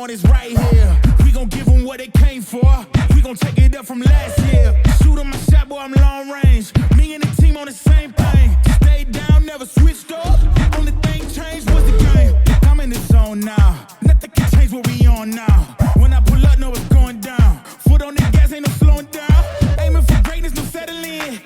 want is right here. We gon' give them what they came for. We gon' take it up from last year. Shoot 'em my shot, boy, I'm long range. Me and the team on the same thing. Stayed down, never switched up. Only thing changed was the game. I'm in the zone now. Nothing can change what we on now. When I pull up, know it's going down. Foot on the gas, ain't no slowing down. Aiming for greatness, no settling.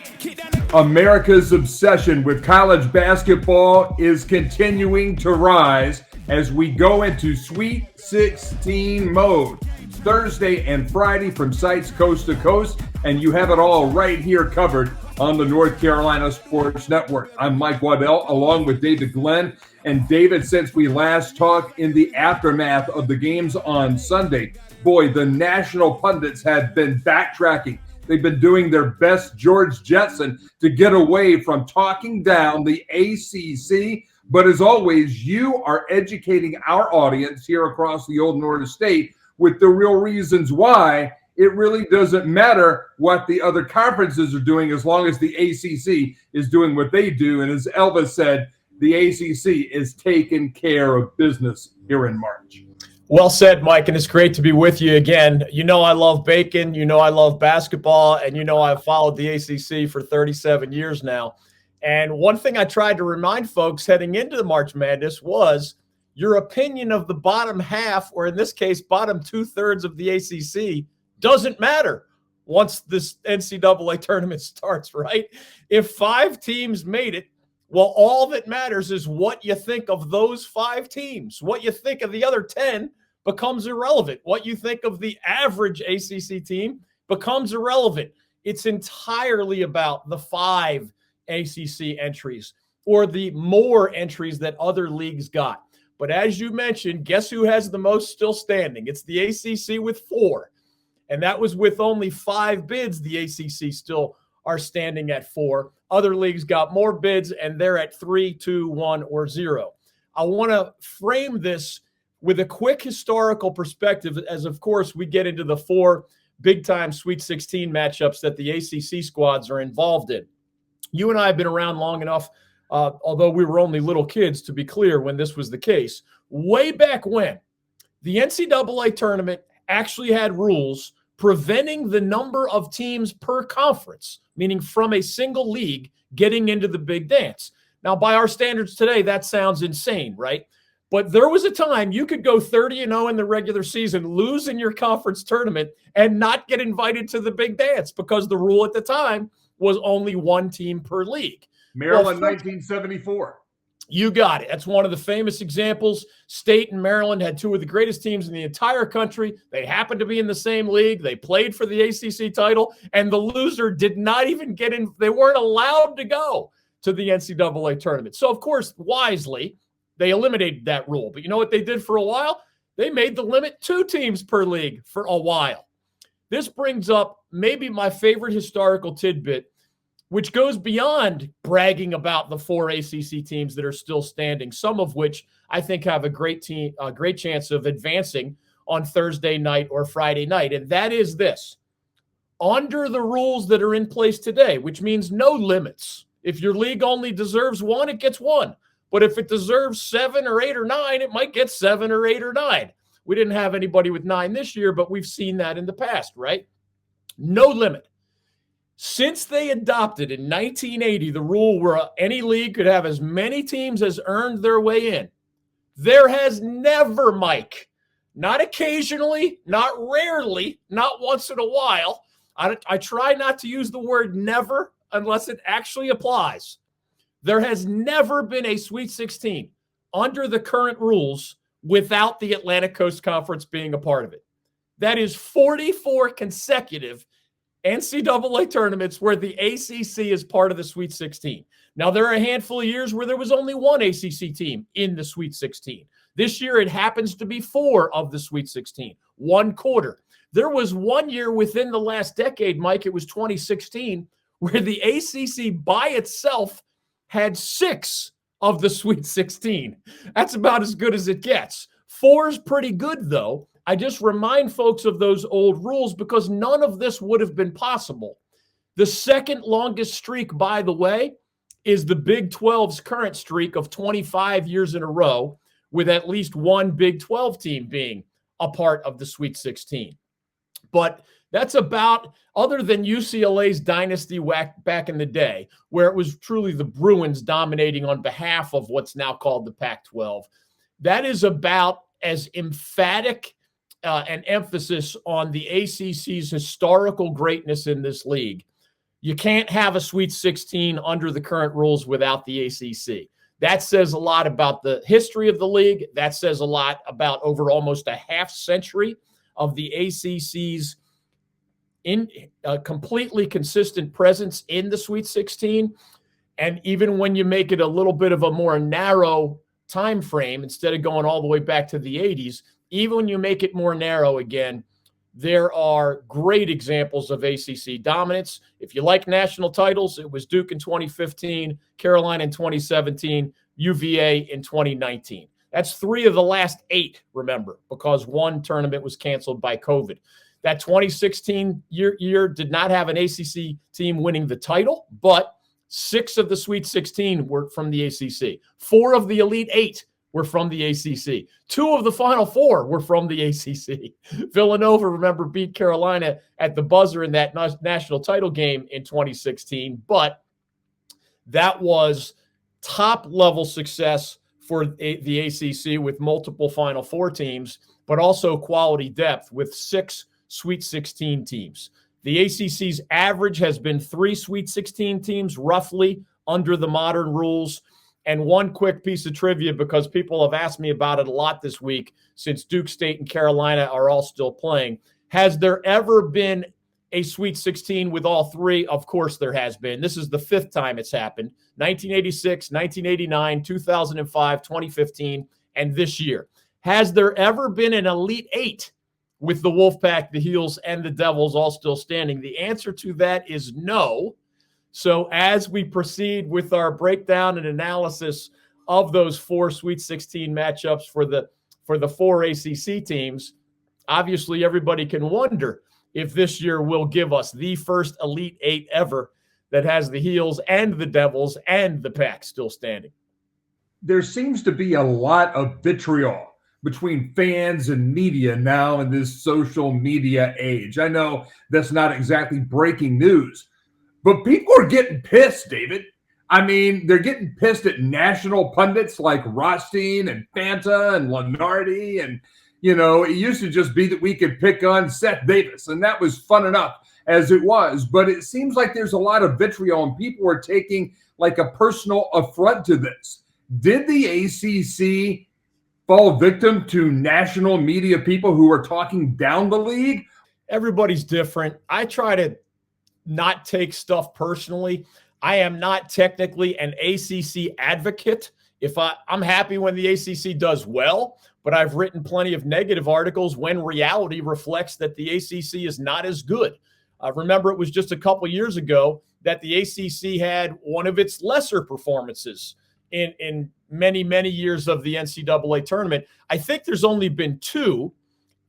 America's obsession with college basketball is continuing to rise as we go into Sweet 16 mode. Thursday and Friday from sites coast to coast, and you have it all right here covered on the North Carolina Sports Network. I'm Mike Waddell along with David Glenn. And David, since we last talked in the aftermath of the games on Sunday, boy, the national pundits have been backtracking. They've been doing their best George Jetson to get away from talking down the ACC. But as always, you are educating our audience here across the old North State with the real reasons why it really doesn't matter what the other conferences are doing as long as the ACC is doing what they do. And as Elvis said, the ACC is taking care of business here in March. Well said, Mike, and it's great to be with you again. You know I love bacon, you know I love basketball, and you know I've followed the ACC for 37 years now. And one thing I tried to remind folks heading into the March Madness was your opinion of the bottom half, or in this case, bottom two-thirds of the ACC, doesn't matter once this NCAA tournament starts, right? If 5 teams made it, well, all that matters is what you think of those 5 teams. What you think of the other 10 becomes irrelevant. What you think of the average ACC team becomes irrelevant. It's entirely about the 5 ACC entries or the more entries that other leagues got. But as you mentioned, guess who has the most still standing? It's the ACC with 4. And that was with only 5 bids. The ACC still are standing at 4. Other leagues got more bids, and they're at 3, 2, 1, or 0. I want to frame this with a quick historical perspective as, of course, we get into the 4 big-time Sweet 16 matchups that the ACC squads are involved in. You and I have been around long enough, although we were only little kids, to be clear when this was the case. Way back when, the NCAA tournament actually had rules preventing the number of teams per conference, meaning from a single league, getting into the big dance. Now, by our standards today, that sounds insane, right? But there was a time you could go 30-0 in the regular season, lose in your conference tournament, and not get invited to the big dance because the rule at the time was only 1 team per league. Maryland, 1974. You got it. That's one of the famous examples. State and Maryland had 2 of the greatest teams in the entire country. They happened to be in the same league. They played for the ACC title, and the loser did not even get in. They weren't allowed to go to the NCAA tournament. So, of course, wisely, they eliminated that rule. But you know what they did for a while? They made the limit 2 teams per league for a while. This brings up maybe my favorite historical tidbit, which goes beyond bragging about the 4 ACC teams that are still standing, some of which I think have a great chance of advancing on Thursday night or Friday night. And that is this. Under the rules that are in place today, which means no limits. If your league only deserves 1, it gets 1. But if it deserves 7 or 8 or 9, it might get 7 or 8 or 9. We didn't have anybody with 9 this year, but we've seen that in the past, right? No limit. Since they adopted in 1980 the rule where any league could have as many teams as earned their way in, there has never, Mike, not occasionally, not rarely, not once in a while, I try not to use the word never unless it actually applies. There has never been a Sweet 16 under the current rules without the Atlantic Coast Conference being a part of it. That is 44 consecutive NCAA tournaments where the ACC is part of the Sweet 16. Now, there are a handful of years where there was only 1 ACC team in the Sweet 16. This year, it happens to be 4 of the Sweet 16, 1/4. There was 1 year within the last decade, Mike, it was 2016, where the ACC by itself had 6 of the Sweet 16. That's about as good as it gets. 4 is pretty good, though. I just remind folks of those old rules because none of this would have been possible. The second longest streak, by the way, is the Big 12's current streak of 25 years in a row, with at least 1 Big 12 team being a part of the Sweet 16. But that's about, other than UCLA's dynasty back in the day, where it was truly the Bruins dominating on behalf of what's now called the Pac-12, that is about as emphatic an emphasis on the ACC's historical greatness in this league. You can't have a Sweet 16 under the current rules without the ACC. That says a lot about the history of the league. That says a lot about over almost a half century of the ACC's completely consistent presence in the Sweet 16. And even when you make it a little bit of a more narrow time frame, instead of going all the way back to the 80s, even when you make it more narrow again, there are great examples of ACC dominance. If you like national titles, it was Duke in 2015, Carolina in 2017, UVA in 2019. That's 3 of the last 8, remember, because one tournament was canceled by COVID. That 2016 year did not have an ACC team winning the title, but 6 of the Sweet 16 were from the ACC. 4 of the Elite 8 were from the ACC. 2 of the Final 4 were from the ACC. Villanova, remember, beat Carolina at the buzzer in that national title game in 2016, but that was top-level success for the ACC with multiple Final 4 teams, but also quality depth with 6 Sweet 16 teams. The ACC's average has been 3 Sweet 16 teams, roughly, under the modern rules. And one quick piece of trivia, because people have asked me about it a lot this week, since Duke State and Carolina are all still playing. Has there ever been a Sweet 16 with all 3? Of course there has been. This is the 5th time it's happened. 1986, 1989, 2005, 2015, and this year. Has there ever been an Elite 8 with the Wolfpack, the Heels, and the Devils all still standing? The answer to that is no. So as we proceed with our breakdown and analysis of those 4 Sweet 16 matchups for the 4 ACC teams, obviously everybody can wonder if this year will give us the first Elite 8 ever that has the Heels and the Devils and the Pack still standing. There seems to be a lot of vitriol between fans and media now in this social media age. I know that's not exactly breaking news, but people are getting pissed, David. I mean, they're getting pissed at national pundits like Rothstein and Fanta and Lenardi. And, you know, it used to just be that we could pick on Seth Davis, and that was fun enough as it was. But it seems like there's a lot of vitriol, and people are taking like a personal affront to this. Did the ACC fall victim to national media people who are talking down the league? Everybody's different. I try to not take stuff personally. I am not technically an ACC advocate. I'm happy when the ACC does well, but I've written plenty of negative articles when reality reflects that the ACC is not as good. Remember, it was just a couple years ago that the ACC had one of its lesser performances in many, many years of the NCAA tournament. I think there's only been 2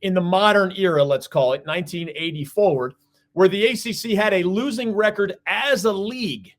in the modern era, let's call it, 1980 forward, where the ACC had a losing record as a league.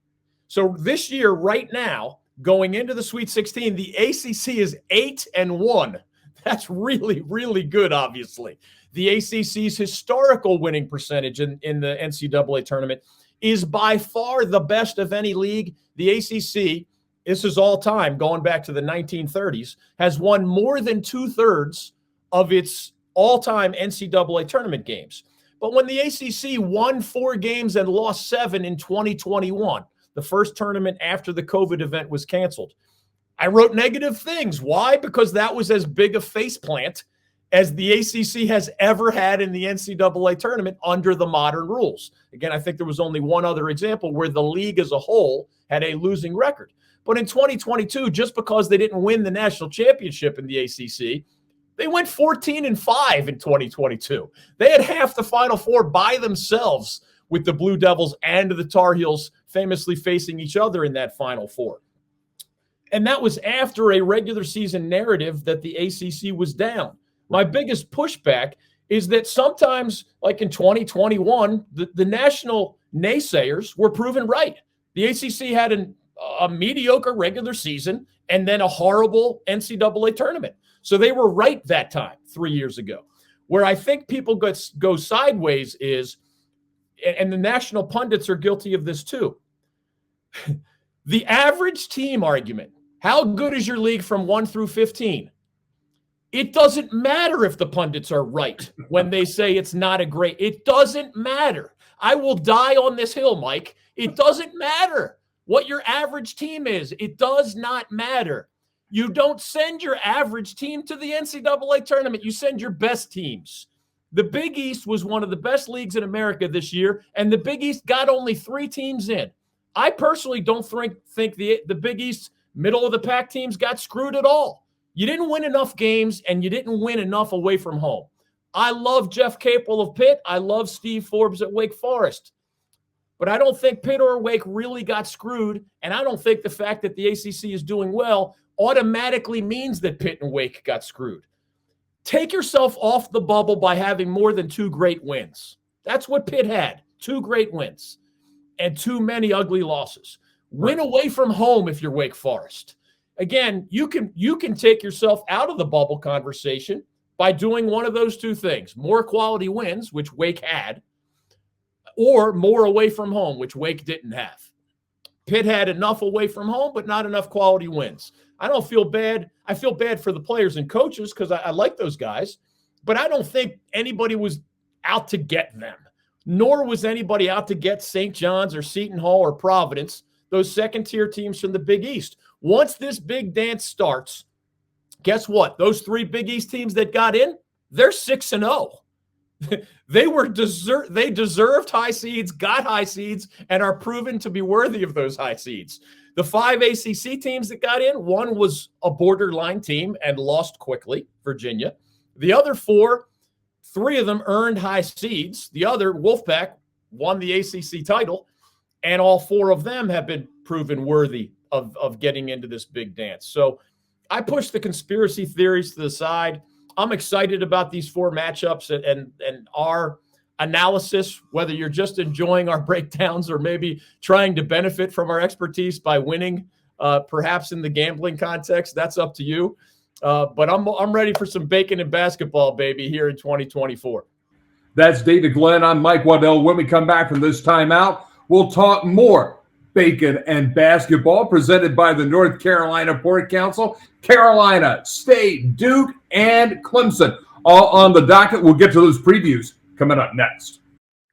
So this year, right now, going into the Sweet 16, the ACC is 8-1. That's really, really good, obviously. The ACC's historical winning percentage in the NCAA tournament is by far the best of any league. The ACC, this is all time, going back to the 1930s, has won more than 2/3 of its all-time NCAA tournament games. But when the ACC won 4 games and lost 7 in 2021, the first tournament after the COVID event was canceled, I wrote negative things. Why? Because that was as big a faceplant as the ACC has ever had in the NCAA tournament under the modern rules. Again, I think there was only one other example where the league as a whole had a losing record. But in 2022, just because they didn't win the national championship in the ACC, they went 14-5 in 2022. They had half the Final Four by themselves, with the Blue Devils and the Tar Heels famously facing each other in that Final Four. And that was after a regular season narrative that the ACC was down. My biggest pushback is that sometimes, like in 2021, the national naysayers were proven right. The ACC had a mediocre regular season and then a horrible NCAA tournament. So they were right that time, 3 years ago. Where I think people go sideways is, and the national pundits are guilty of this too, the average team argument. How good is your league from 1 through 15? It doesn't matter if the pundits are right when they say it's not a great. It doesn't matter. I will die on this hill, Mike. It doesn't matter what your average team is. It does not matter. You don't send your average team to the NCAA tournament. You send your best teams. The Big East was one of the best leagues in America this year, and the Big East got only 3 teams in. I personally don't think the Big East middle-of-the-pack teams got screwed at all. You didn't win enough games, and you didn't win enough away from home. I love Jeff Capel of Pitt. I love Steve Forbes at Wake Forest. But I don't think Pitt or Wake really got screwed, and I don't think the fact that the ACC is doing well automatically means that Pitt and Wake got screwed. Take yourself off the bubble by having more than 2 great wins. That's what Pitt had, 2 great wins and too many ugly losses. Win away from home if you're Wake Forest. Again, you can take yourself out of the bubble conversation by doing one of those 2 things: more quality wins, which Wake had, or more away from home, which Wake didn't have. Pitt had enough away from home, but not enough quality wins. I don't feel bad. I feel bad for the players and coaches because I like those guys, but I don't think anybody was out to get them, nor was anybody out to get St. John's or Seton Hall or Providence, those second-tier teams from the Big East. Once this big dance starts, guess what? Those 3 Big East teams that got in, they're 6-0. They deserved high seeds, got high seeds, and are proven to be worthy of those high seeds. The 5 ACC teams that got in, one was a borderline team and lost quickly, Virginia. The other 4, 3 of them earned high seeds. The other, Wolfpack, won the ACC title, and all 4 of them have been proven worthy of getting into this big dance. So I push the conspiracy theories to the side. I'm excited about these 4 matchups and our analysis, whether you're just enjoying our breakdowns or maybe trying to benefit from our expertise by winning, perhaps in the gambling context. That's up to you. But I'm ready for some bacon and basketball, baby, here in 2024. That's David Glenn. I'm Mike Waddell. When we come back from this timeout, we'll talk more bacon and basketball presented by the North Carolina Port Council, Carolina State, Duke, and Clemson. All on the docket. We'll get to those previews coming up next.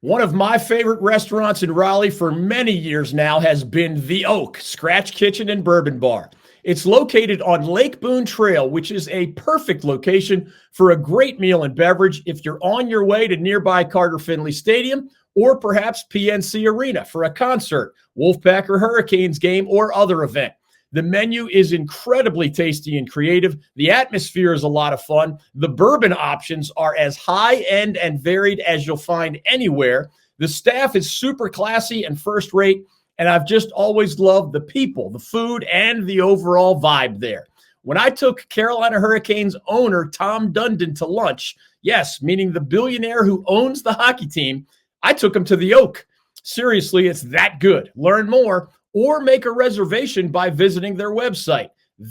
One of my favorite restaurants in Raleigh for many years now has been The Oak, Scratch Kitchen and Bourbon Bar. It's located on Lake Boone Trail, which is a perfect location for a great meal and beverage if you're on your way to nearby Carter Finley Stadium or perhaps PNC Arena for a concert, Wolfpack or Hurricanes game, or other event. The menu is incredibly tasty and creative. The atmosphere is a lot of fun. The bourbon options are as high-end and varied as you'll find anywhere. The staff is super classy and first-rate, and I've just always loved the people, the food, and the overall vibe there. When I took Carolina Hurricanes owner Tom Dundon to lunch, yes, meaning the billionaire who owns the hockey team, I took him to The Oak. Seriously, it's that good. Learn more or make a reservation by visiting their website,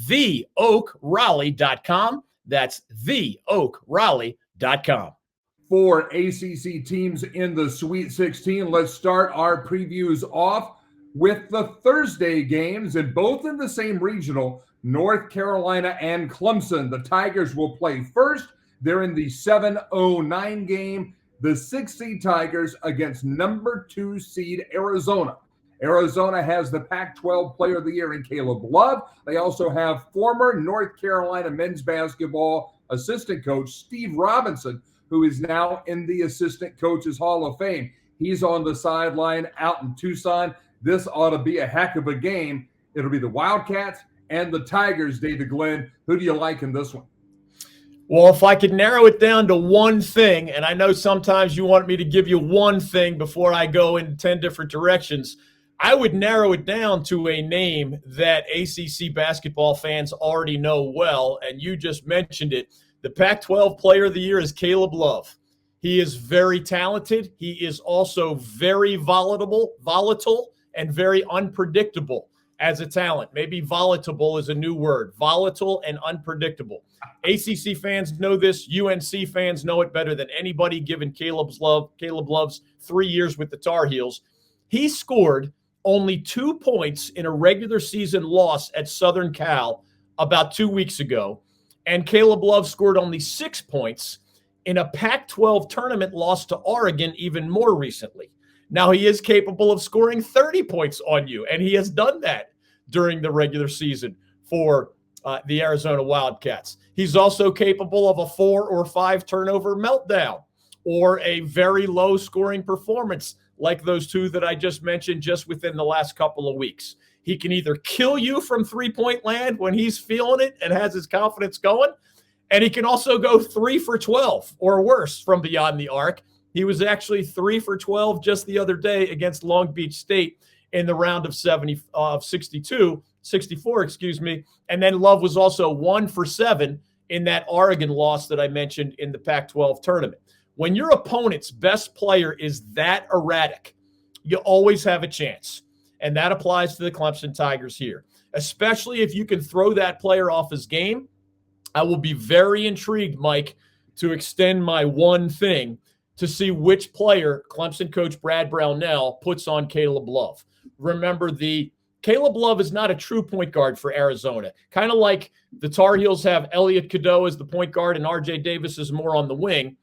theoakraleigh.com. That's theoakraleigh.com. 4 ACC teams in the Sweet 16. Let's start our previews off with the Thursday games, and both in the same regional, North Carolina and Clemson. The Tigers will play first. They're in the 7-09 game. The 6 seed Tigers against number 2 seed Arizona. Arizona has the Pac-12 Player of the Year in Caleb Love. They also have former North Carolina men's basketball assistant coach Steve Robinson, who is now in the Assistant Coaches Hall of Fame. He's on the sideline out in Tucson. This ought to be a heck of a game. It'll be the Wildcats and the Tigers, David Glenn. Who do you like in this one? Well, if I could narrow it down to one thing, and I know sometimes you want me to give you one thing before I go in 10 different directions, I would narrow it down to a name that ACC basketball fans already know well, and you just mentioned it. The Pac-12 Player of the Year is Caleb Love. He is very talented. He is also very volatile and very unpredictable as a talent. Maybe volatile is a new word. Volatile and unpredictable. ACC fans know this. UNC fans know it better than anybody, given Caleb Love's 3 years with the Tar Heels. He scored only 2 points in a regular season loss at Southern Cal about 2 weeks ago. And Caleb Love scored only 6 points in a Pac-12 tournament loss to Oregon even more recently. Now, he is capable of scoring 30 points on you, and he has done that during the regular season for the Arizona Wildcats. He's also capable of a 4 or 5 turnover meltdown or a very low scoring performance like those 2 that I just mentioned just within the last couple of weeks. He can either kill you from three-point land when he's feeling it and has his confidence going, and he can also go 3 for 12 or worse from beyond the arc. He was actually 3 for 12 just the other day against Long Beach State in the round of 64, and then Love was also 1 for 7 in that Oregon loss that I mentioned in the Pac-12 tournament. When your opponent's best player is that erratic, you always have a chance, and that applies to the Clemson Tigers here, especially if you can throw that player off his game. I will be very intrigued, Mike, to extend my one thing to see which player Clemson coach Brad Brownell puts on Caleb Love. Remember, Caleb Love is not a true point guard for Arizona. Kind of like the Tar Heels have Elliot Cadeau as the point guard and R.J. Davis is more on the wing.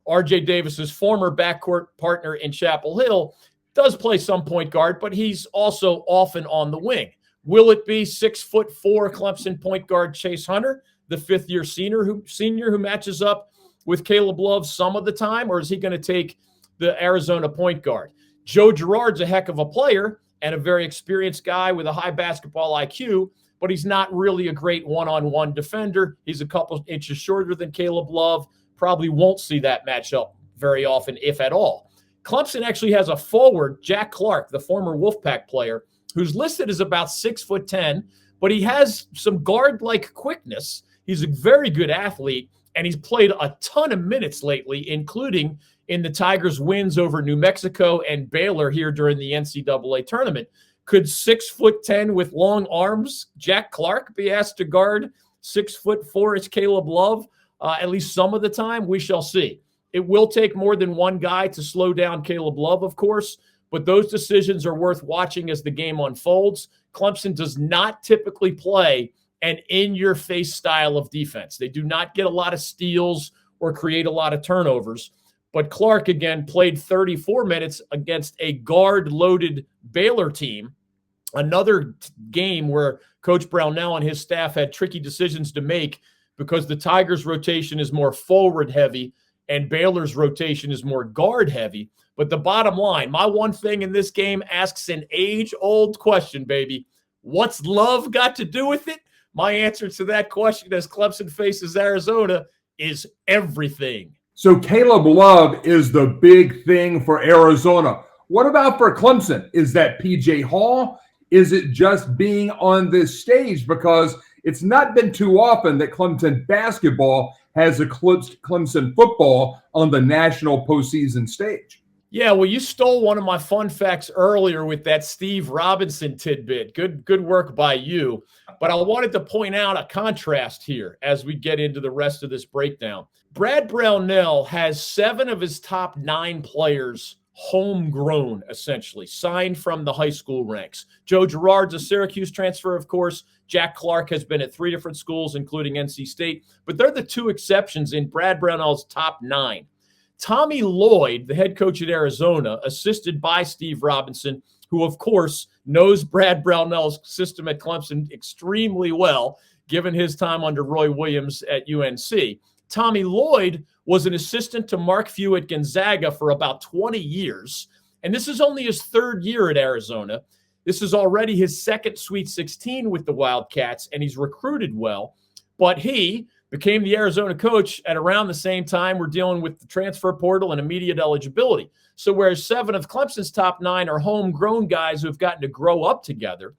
R.J. Davis's former backcourt partner in Chapel Hill does play some point guard, but he's also often on the wing. Will it be 6'4" Clemson point guard Chase Hunter, the fifth-year senior who matches up with Caleb Love some of the time, or is he going to take the Arizona point guard? Joe Girard's a heck of a player and a very experienced guy with a high basketball IQ, but he's not really a great one-on-one defender. He's a couple inches shorter than Caleb Love. Probably won't see that matchup very often, if at all. Clemson actually has a forward, Jack Clark, the former Wolfpack player, who's listed as about 6'10", but he has some guard-like quickness. He's a very good athlete, and he's played a ton of minutes lately, including in the Tigers' wins over New Mexico and Baylor here during the NCAA tournament. Could 6'10" with long arms Jack Clark be asked to guard 6'4" Caleb Love at least some of the time? We shall see. It will take more than one guy to slow down Caleb Love, of course, but those decisions are worth watching as the game unfolds. Clemson does not typically play an in-your-face style of defense. They do not get a lot of steals or create a lot of turnovers. But Clark, again, played 34 minutes against a guard-loaded Baylor team, another game where Coach Brownell and his staff had tricky decisions to make because the Tigers' rotation is more forward-heavy and Baylor's rotation is more guard-heavy. But the bottom line, my one thing in this game asks an age-old question, baby. What's Love got to do with it? My answer to that question as Clemson faces Arizona is everything. So Caleb Love is the big thing for Arizona. What about for Clemson? Is that PJ Hall? Is it just being on this stage? Because it's not been too often that Clemson basketball has eclipsed Clemson football on the national postseason stage. Yeah, well, you stole one of my fun facts earlier with that Steve Robinson tidbit. Good work by you. But I wanted to point out a contrast here as we get into the rest of this breakdown. Brad Brownell has 7 of his top 9 players homegrown, essentially, signed from the high school ranks. Joe Girard's a Syracuse transfer, of course. Jack Clark has been at 3 different schools, including NC State. But they're the 2 exceptions in Brad Brownell's top 9. Tommy Lloyd, the head coach at Arizona, assisted by Steve Robinson, who, of course, knows Brad Brownell's system at Clemson extremely well, given his time under Roy Williams at UNC. Tommy Lloyd was an assistant to Mark Few at Gonzaga for about 20 years, and this is only his 3rd year at Arizona. This is already his 2nd Sweet 16 with the Wildcats, and he's recruited well, but he became the Arizona coach at around the same time we're dealing with the transfer portal and immediate eligibility. So whereas 7 of Clemson's top 9 are homegrown guys who have gotten to grow up together,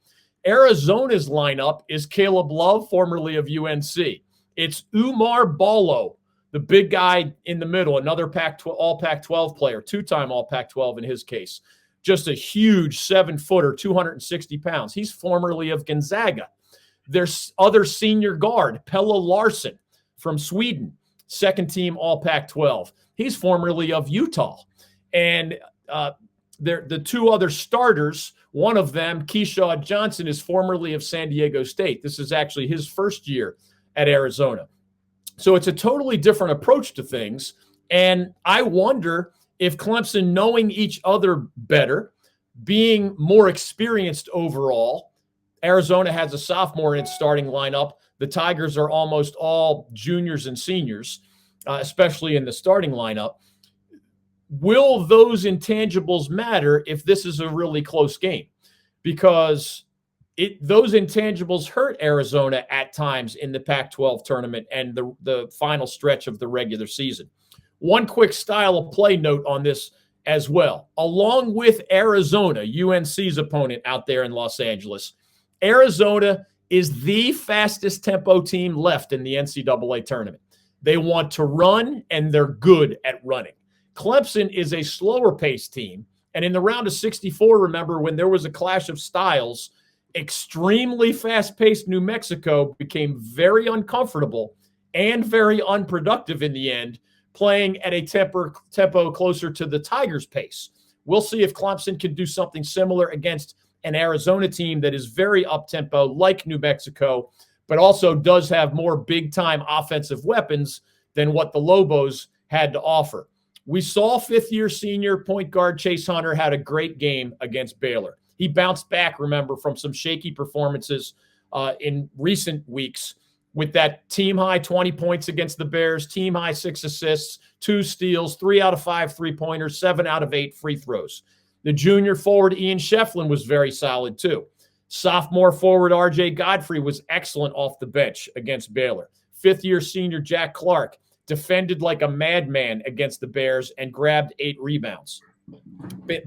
Arizona's lineup is Caleb Love, formerly of UNC. It's Umar Ballo, the big guy in the middle, another all Pac-12 player, 2-time all Pac-12 in his case. just a huge 7-footer, 260 pounds. He's formerly of Gonzaga. There's other senior guard, Pelle Larsson from Sweden, second team All Pac-12. He's formerly of Utah. And the two other starters, one of them, Keyshawn Johnson, is formerly of San Diego State. This is actually his first year at Arizona. So it's a totally different approach to things. And I wonder if Clemson, knowing each other better, being more experienced overall, Arizona has a sophomore in its starting lineup. The Tigers are almost all juniors and seniors, especially in the starting lineup. Will those intangibles matter if this is a really close game? Because those intangibles hurt Arizona at times in the Pac-12 tournament and the final stretch of the regular season. One quick style of play note on this as well. Along with Arizona, UNC's opponent out there in Los Angeles, Arizona is the fastest tempo team left in the NCAA tournament. They want to run, and they're good at running. Clemson is a slower paced team. And in the round of 64, remember, when there was a clash of styles, extremely fast-paced New Mexico became very uncomfortable and very unproductive in the end, playing at a tempo closer to the Tigers' pace. We'll see if Clemson can do something similar against an Arizona team that is very up-tempo like New Mexico, but also does have more big-time offensive weapons than what the Lobos had to offer. We saw fifth-year senior point guard Chase Hunter had a great game against Baylor. He bounced back, remember, from some shaky performances in recent weeks with that team-high 20 points against the Bears, team-high 6 assists, 2 steals, 3 out of 5 three-pointers, 7 out of 8 free throws. The junior forward Ian Shefflin was very solid too. Sophomore forward R.J. Godfrey was excellent off the bench against Baylor. Fifth-year senior Jack Clark defended like a madman against the Bears and grabbed 8 rebounds.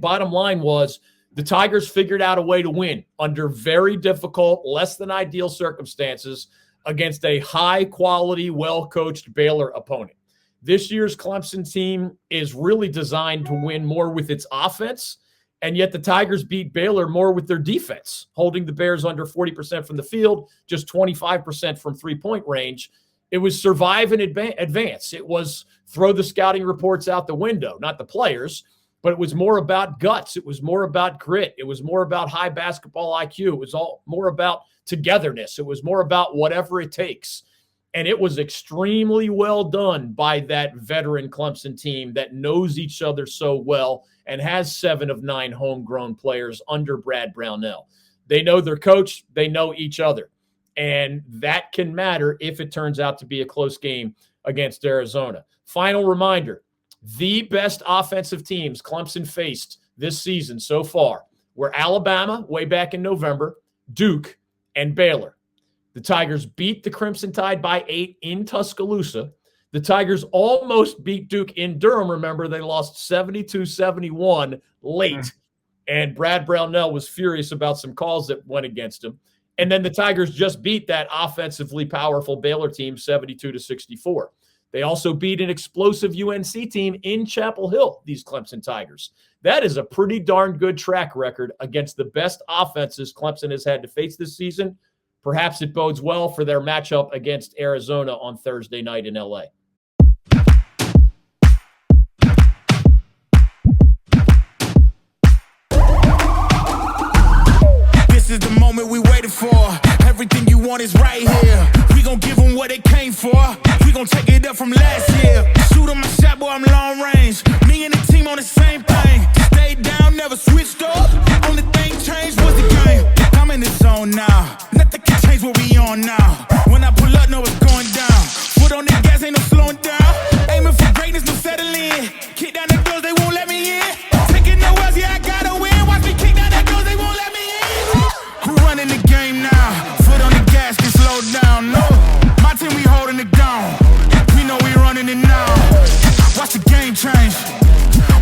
Bottom line was the Tigers figured out a way to win under very difficult, less than ideal circumstances against a high-quality, well-coached Baylor opponent. This year's Clemson team is really designed to win more with its offense, and yet the Tigers beat Baylor more with their defense, holding the Bears under 40% from the field, just 25% from three-point range. It was survive and advance. It was throw the scouting reports out the window, not the players, but it was more about guts. It was more about grit. It was more about high basketball IQ. It was all more about togetherness. It was more about whatever it takes. And it was extremely well done by that veteran Clemson team that knows each other so well and has 7 of 9 homegrown players under Brad Brownell. They know their coach. They know each other. And that can matter if it turns out to be a close game against Arizona. Final reminder, the best offensive teams Clemson faced this season so far were Alabama way back in November, Duke, and Baylor. The Tigers beat the Crimson Tide by 8 in Tuscaloosa. The Tigers almost beat Duke in Durham. Remember, they lost 72-71 late. And Brad Brownell was furious about some calls that went against him. And then the Tigers just beat that offensively powerful Baylor team 72-64. They also beat an explosive UNC team in Chapel Hill, these Clemson Tigers. That is a pretty darn good track record against the best offenses Clemson has had to face this season. Perhaps it bodes well for their matchup against Arizona on Thursday night in LA. This is the moment we waited for. Everything you want is right here. We gon' give them what they came for. We gon' take it up from last year. Shoot 'em my shot, boy, I'm long range. Me and the team on the same thing. Stayed down, never switched up. Only thing changed was the game. I'm in the zone now. Nothing can change what we on now. When I pull up, know it's going down. Foot on the gas, ain't no slowing down. Aiming for greatness, no settling. Kick down the doors, they won't let me in. Taking no L's, yeah, I gotta win. Watch me kick down the doors, they won't let me in. Who running the game now? Foot on the gas, can slow down. No, my team, we holding it down. We know we running it now. Watch the game change.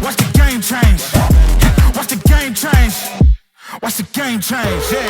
Watch the game change. Watch the game change. Watch the game change, yeah.